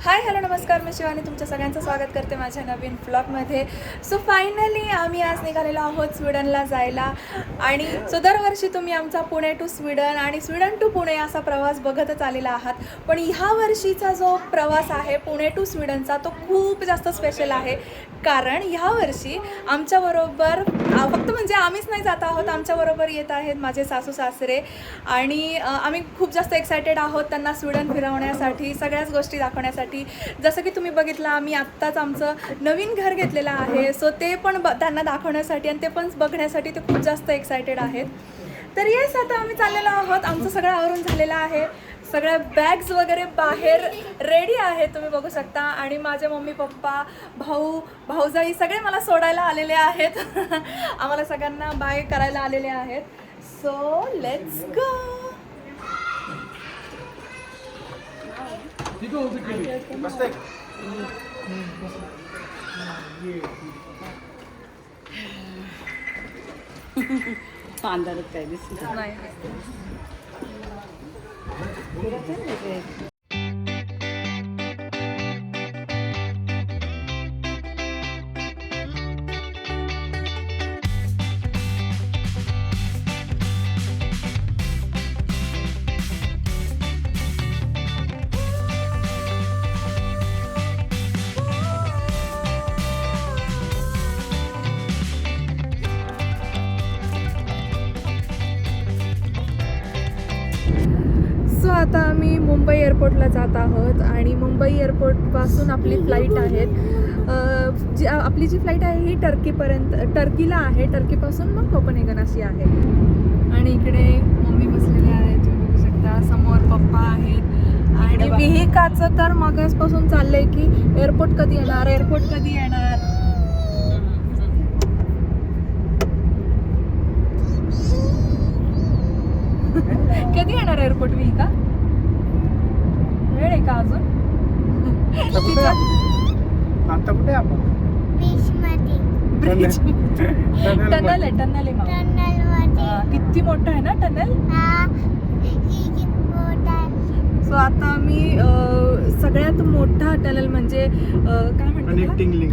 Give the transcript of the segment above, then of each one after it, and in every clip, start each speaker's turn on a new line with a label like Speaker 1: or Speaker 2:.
Speaker 1: Hi hello नमस्कार, मी शिवानी तुमच्या सगळ्यांचं स्वागत करते माझ्या नवीन व्लॉगमध्ये. सो फायनली आम्ही आज निघालेलो आहोत स्वीडनला जायला. आणि सो दरवर्षी तुम्ही आमचा पुणे टू स्वीडन आणि स्वीडन टू पुणे असा प्रवास बघतच आलेला आहात. पण ह्या वर्षीचा जो प्रवास आहे पुणे टू स्वीडनचा तो खूप जास्त स्पेशल आहे. कारण ह्या वर्षी आमच्याबरोबर फक्त म्हणजे आम्हीच नाही जात आहोत, आमच्याबरोबर येत आहेत माझे सासू सासरे. आणि आम्ही खूप जास्त एक्सायटेड आहोत त्यांना स्वीडन फिरवण्यासाठी, सगळ्याच गोष्टी दाखवण्यासाठी. जसं की तुम्ही बघितलं, आम्ही आत्ताच आमचं नवीन घर घेतलेलं आहे. सो ते पण त्यांना दाखवण्यासाठी आणि ते पण बघण्यासाठी ते खूप जास्त एक्सायटेड आहेत. तर येस, आता आम्ही चाललेलो आहोत. आमचं सगळं आवरून झालेलं आहे. सगळ्या बॅग्स वगैरे बाहेर रेडी आहे, तुम्ही बघू शकता. आणि माझे मम्मी पप्पा भाऊ भाऊजाई सगळे मला सोडायला आलेले आहेत. आम्हाला सगळ्यांना बाय करायला आलेले आहेत. So let's go.
Speaker 2: अंधारात काय दिसत
Speaker 1: नाही. सो आता आम्ही मुंबई एअरपोर्टला जात आहोत आणि मुंबई एअरपोर्टपासून आपली फ्लाईट आहेत. आपली जी फ्लाईट आहे ही टर्कीला आहे. टर्कीपासून मग कोपनहेगन अशी आहे. आणि इकडे मम्मी बसलेले आहेत, तुम्ही बघू शकता. समोर पप्पा आहेत. आणि विहिकाचं तर मगासपासून चाललंय की एअरपोर्ट कधी येणार, एअरपोर्ट कधी येणार. कधी येणार एअरपोर्ट विहिका? वेळ आहे का अजून?
Speaker 3: आता कुठे आपण?
Speaker 1: ब्रिज टनल आहे, टनल आहे मामा. किती मोठं आहे ना टनल. सो आता आम्ही सगळ्यात मोठा टनल म्हणजे काय म्हणतात,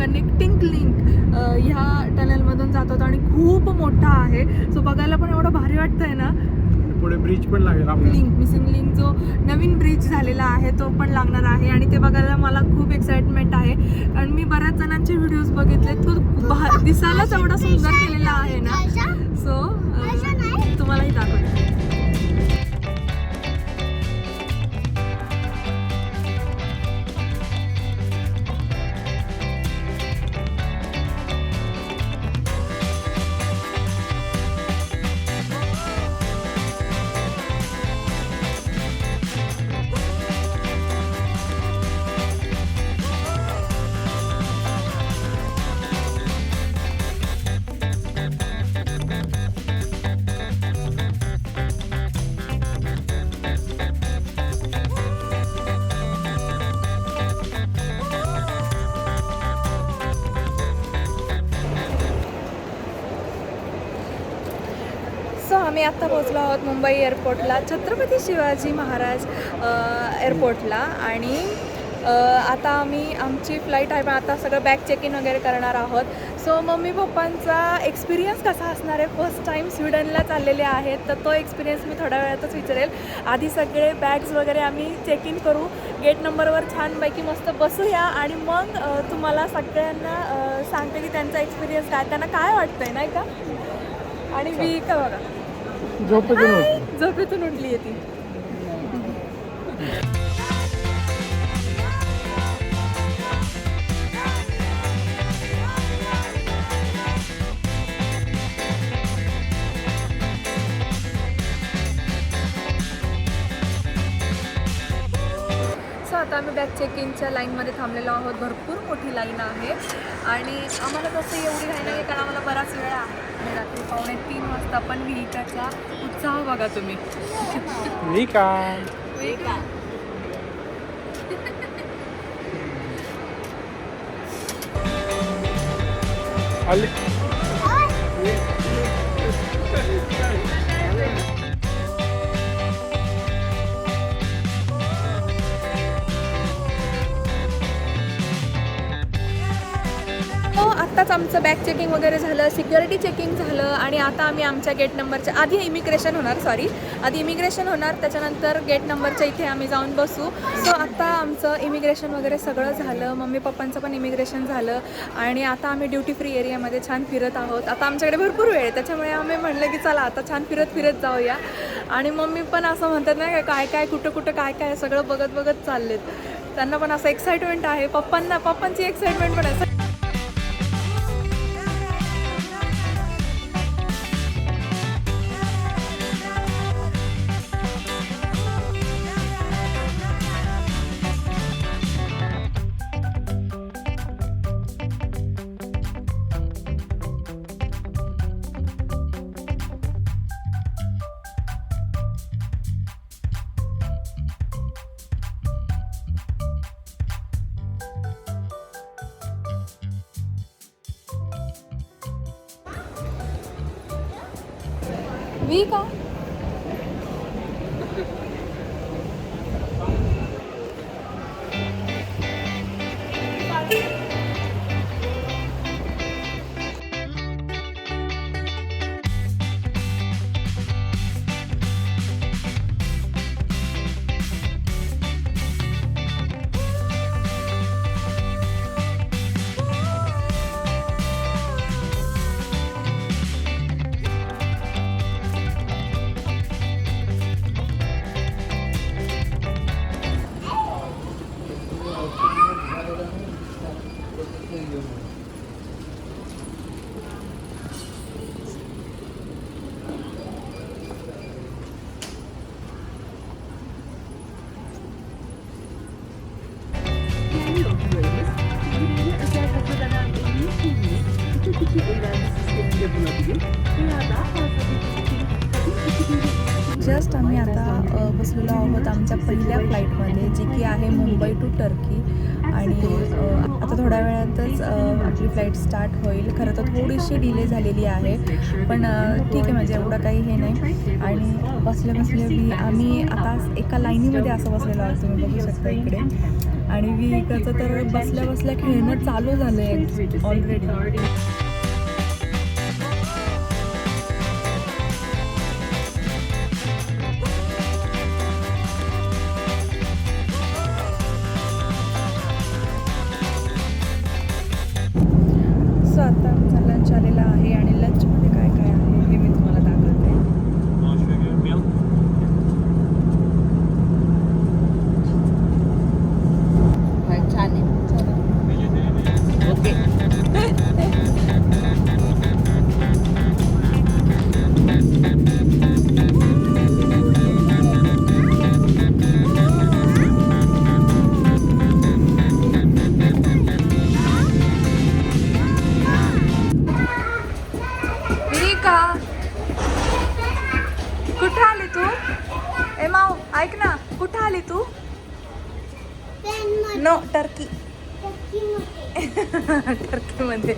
Speaker 1: कनेक्टिंग लिंक ह्या टनलमधून जात आहोत. आणि खूप मोठा आहे. सो बघायला पण एवढं भारी वाटतंय ना.
Speaker 3: पुढे ब्रिज पण लागेल.
Speaker 1: मिसिंग लिंक जो नवीन ब्रिज झालेला आहे तो पण लागणार आहे. आणि ते बघायला मला खूप एक्साइटमेंट आहे. कारण मी बऱ्याच जणांचे व्हिडिओज बघितले, तो दिसायलाच एवढा सुंदर केलेला आहे ना. सो तुम्हालाही दाखवते. सो आम्ही आत्ता पोहोचलो आहोत मुंबई एअरपोर्टला, छत्रपती शिवाजी महाराज एअरपोर्टला. आणि आता आम्ही आमची फ्लाईट आहे, पण आता सगळं बॅग चेक इन वगैरे करणार आहोत. सो मम्मी पप्पांचा एक्सपिरियन्स कसा असणार आहे, फर्स्ट टाईम स्वीडनला चाललेले आहेत, तर तो एक्सपिरियन्स मी थोड्या वेळातच विचारेल. आधी सगळे बॅग्स वगैरे आम्ही चेक इन करू, गेट नंबरवर छानपैकी मस्त बसूया. आणि मग तुम्हाला सगळ्यांना सांगते की त्यांचा एक्सपिरियन्स काय, त्यांना काय वाटतंय नाही का. आणि मी का बघा झोपेतून उठली आहे ती. सो आता आम्ही बॅग चेक इनच्या लाईनमध्ये थांबलेलो आहोत. भरपूर मोठी लाईन आहे. आणि आम्हाला तसं एवढी घाई नाही, कारण आम्हाला बराच वेळ आहे. आणि रात्री 2:45 वाजता पण विहिकाचा उत्साह बघा तुम्ही. विहिका आत्ताच आमचं बॅग चेकिंग वगैरे झालं, सिक्युरिटी चेकिंग झालं आणि आता आम्ही आमच्या गेट नंबरच्या आधी इमिग्रेशन होणार, त्याच्यानंतर गेट नंबरच्या इथे आम्ही जाऊन बसू. सो आता आमचं इमिग्रेशन वगैरे सगळं झालं, मम्मी पप्पांचं पण इमिग्रेशन झालं आणि आता आम्ही ड्युटी फ्री एरियामध्ये छान फिरत आहोत. आता आमच्याकडे भरपूर वेळ आहे, त्याच्यामुळे आम्ही म्हटलं की चला आता छान फिरत जाऊया. आणि मम्मी पण असं म्हणतात ना काय कुठं काय सगळं बघत चाललेत. त्यांना पण असं एक्साइटमेंट आहे, पप्पांची एक्साइटमेंट पण आहे. वी का जस्ट आम्ही आता बसलेलो आहोत आमच्या पहिल्या फ्लाईटमध्ये, जी की आहे मुंबई टू टर्की. आणि आता थोड्या वेळातच आपली फ्लाईट स्टार्ट होईल. खरं तर थोडीशी डिले झालेली आहे, पण ठीक आहे, म्हणजे एवढं काही हे नाही. आणि बसले आम्ही आता एका लाईनीमध्ये असं बसलेलो आहोत, तुम्ही बघू शकता इकडे. आणि विकाचं तर बसल्या खेळणं चालू झालं आहे ऑलरेडी. सो आता आमचा लंच आलेला आहे आणि लंचमध्ये काय आहे हे मी तुम्हाला दाखवते.
Speaker 2: छान आहे. ओके.
Speaker 1: कुठं आली तू? ए माऊ ऐक ना, कुठं आली तू? No, Turkey. टर्कीमध्ये.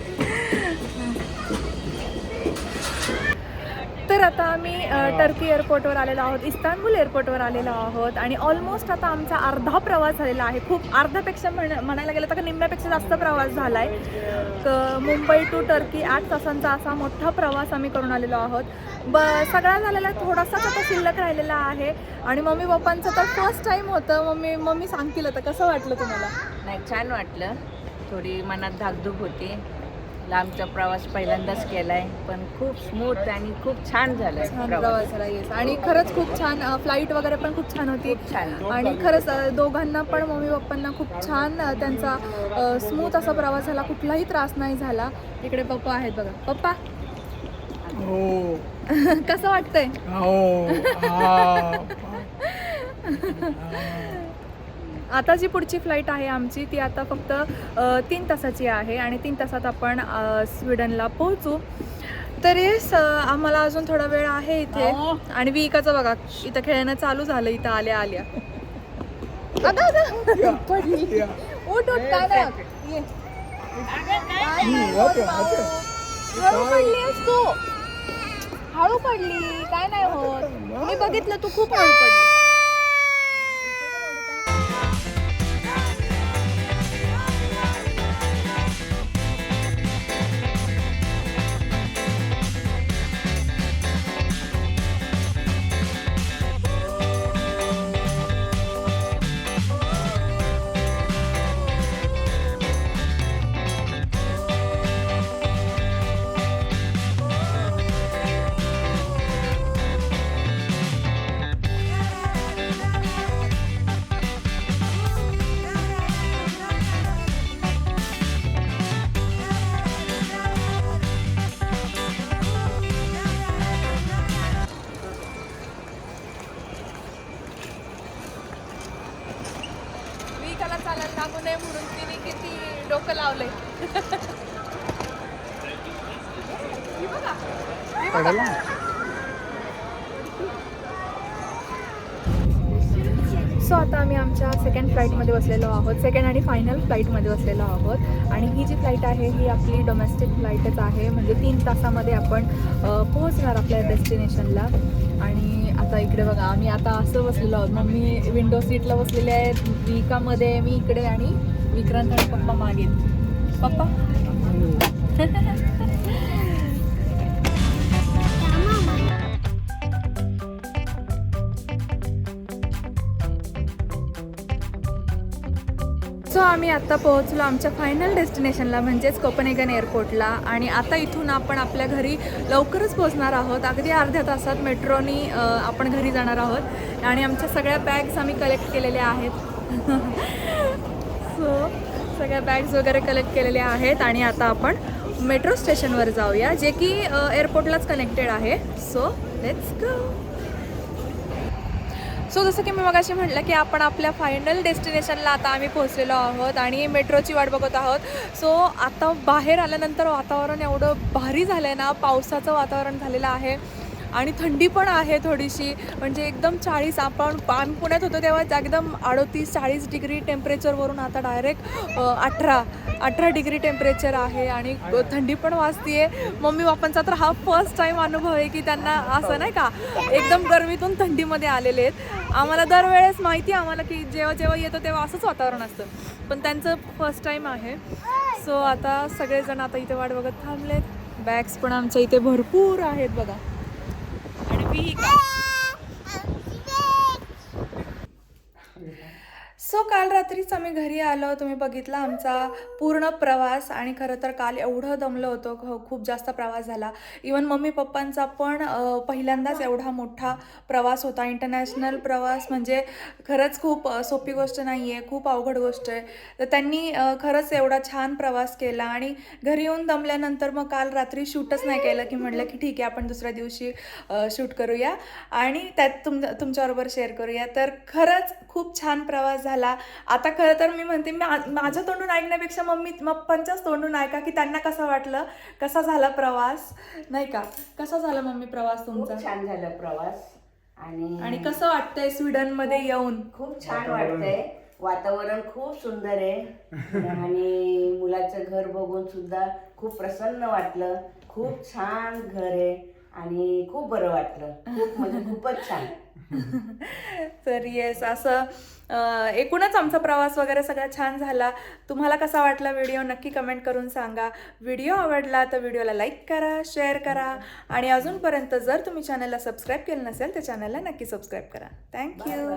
Speaker 1: तर आता आम्ही टर्की एअरपोर्टवर आलेलो आहोत, इस्तानबुल एअरपोर्टवर आलेलो आहोत. आणि ऑलमोस्ट आता आमचा अर्धा प्रवास झालेला आहे. खूप अर्ध्यापेक्षा म्हणायला गेलं तर निम्म्यापेक्षा जास्त प्रवास झाला आहे. मुंबई टू टर्की 8 तासांचा असा मोठा प्रवास आम्ही करून आलेलो आहोत. सगळा झालेला थोडासाच आता शिल्लक राहिलेला आहे. आणि मम्मी पप्पांचं तर फर्स्ट टाईम होतं. मम्मी सांगतील आता कसं वाटलं तुम्हाला?
Speaker 2: नाही, छान वाटलं. थोडी मनात धाकधूक होती. लांबचा प्रवास पहिल्यांदाच केलाय, पण खूप स्मूथ आणि खूप छान झालाय
Speaker 1: प्रवास झाला. येस, आणि खरंच खूप छान. फ्लाईट वगैरे पण खूप छान होती.
Speaker 2: छान.
Speaker 1: आणि खरंच दोघांना पण, मम्मी पप्पांना खूप छान त्यांचा स्मूथ असा प्रवास झाला, कुठलाही त्रास नाही झाला. इकडे पप्पा आहेत बघा. पप्पा
Speaker 3: हो.
Speaker 1: कसं वाटतंय? आता जी पुढची फ्लाईट आहे आमची ती आता फक्त 3 तासाची आहे आणि 3 तासात आपण स्वीडनला पोहोचू. तरी आम्हाला अजून थोडा वेळ आहे इथे. आणि विकाचं बघा इथं खेळणं चालू झालं इथं आल्या. पडली. उठ काय नाही. हळू पडलीस तू, हळू पडली, काय नाही होत. मी बघितलं तू खूप हळू पडली. मोनिकाला चालायला लागू नये म्हणून तिने किती डोकं लावलंय. ही बघा.
Speaker 3: पडला.
Speaker 1: सो आता आम्ही आमच्या सेकंड फ्लाईटमध्ये बसलेलो आहोत, सेकंड आणि फायनल फ्लाईटमध्ये बसलेलो आहोत. आणि ही जी फ्लाईट आहे ही आपली डोमेस्टिक फ्लाईटच आहे, म्हणजे 3 तासामध्ये आपण पोहोचणार आपल्या डेस्टिनेशनला. आणि आता इकडे बघा, आम्ही आता असं बसलेलो आहोत. मम्मी विंडो सीटला बसलेले आहेत, विकामध्ये मी इकडे आणि विक्रांत आणि पप्पा मागे. पप्पा सो आम्ही आत्ता पोहोचलो आमच्या फायनल डेस्टिनेशनला, म्हणजेच कोपनहेगन एअरपोर्टला. आणि आता इथून आपण आपल्या घरी लवकरच पोहोचणार आहोत. अगदी अर्ध्या तासात मेट्रोनी आपण घरी जाणार आहोत. आणि आमच्या सगळ्या बॅग्स आम्ही कलेक्ट केलेल्या आहेत. सो सगळ्या बॅग्स वगैरे कलेक्ट केलेल्या आहेत. आणि आता आपण मेट्रो स्टेशनवर जाऊया, जे की एअरपोर्टलाच कनेक्टेड आहे. So let's go. सो जसं की मी मगाशी म्हटलं की आपण आपल्या फायनल डेस्टिनेशनला आता आम्ही पोहोचलेलो आहोत आणि मेट्रोची वाट बघत आहोत. सो आता बाहेर आल्यानंतर वातावरण एवढं भारी झालं आहे ना, पावसाचं वातावरण झालेलं आहे आणि थंडी पण आहे थोडीशी, म्हणजे एकदम 40. आम्ही पुण्यात होतो तेव्हा एकदम 38-40 डिग्री टेम्परेचरवरून आता डायरेक्ट 18 डिग्री टेम्परेचर आहे आणि थंडी पण वाजते. मम्मी पप्पांचा तर हा फर्स्ट टाईम अनुभव आहे की त्यांना असं नाही का एकदम गरमीतून थंडीमध्ये आलेले आहेत. आम्हाला दरवेळेस माहिती आहे आम्हाला की जेव्हा येतो तेव्हा असंच वातावरण असतं, पण त्यांचं फर्स्ट टाईम आहे. सो आता सगळेजण आता इथे वाट बघत थांबलेत. बॅग्स पण आमच्या इथे भरपूर आहेत बघा. आणि व्हीकल. सो काल रात्रीच आम्ही घरी आलो. तुम्ही बघितला आमचा पूर्ण प्रवास. आणि खरं तर काल एवढं दमलो होतो, खूप जास्त प्रवास झाला. इवन मम्मी पप्पांचा पण पहिल्यांदाच एवढा मोठा प्रवास होता. इंटरनॅशनल प्रवास म्हणजे खरंच खूप सोपी गोष्ट नाही आहे, खूप अवघड गोष्ट आहे. तर त्यांनी खरंच एवढा छान प्रवास केला. आणि घरी येऊन दमल्यानंतर मग काल रात्री शूटच नाही केलं, की म्हटलं की ठीक आहे आपण दुसऱ्या दिवशी शूट करूया आणि त्यात तुमच्याबरोबर शेअर करूया. तर खरंच खूप छान प्रवास झाला. आता खरं तर मी म्हणते, माझ्या तोंडून ऐकण्यापेक्षा मम्मी पप्पांच्याच तोंडून ऐका की त्यांना कसं वाटलं, कसा झाला प्रवास, नाही का? कसा झाला मम्मी प्रवास तुमचा?
Speaker 2: खूप छान झाला प्रवास.
Speaker 1: आणि कसं वाटतंय स्वीडनमध्ये येऊन?
Speaker 2: खूप छान वाटतंय. वातावरण खूप सुंदर आहे आणि मुलाचं घर बघून सुद्धा खूप प्रसन्न वाटलं. खूप छान घर आहे आणि खूप बरं वाटलं. खूप म्हणजे खूपच छान.
Speaker 1: तर येस, असं एकूणच आमचा प्रवास वगैरे सगळा छान झाला. तुम्हाला कसा वाटला व्हिडिओ नक्की कमेंट करून सांगा. व्हिडिओ आवडला तर व्हिडिओला लाईक करा, शेअर करा आणि अजूनपर्यंत जर तुम्ही चॅनलला सबस्क्राईब केलं नसेल तर चॅनलला नक्की सबस्क्राईब करा. थँक्यू.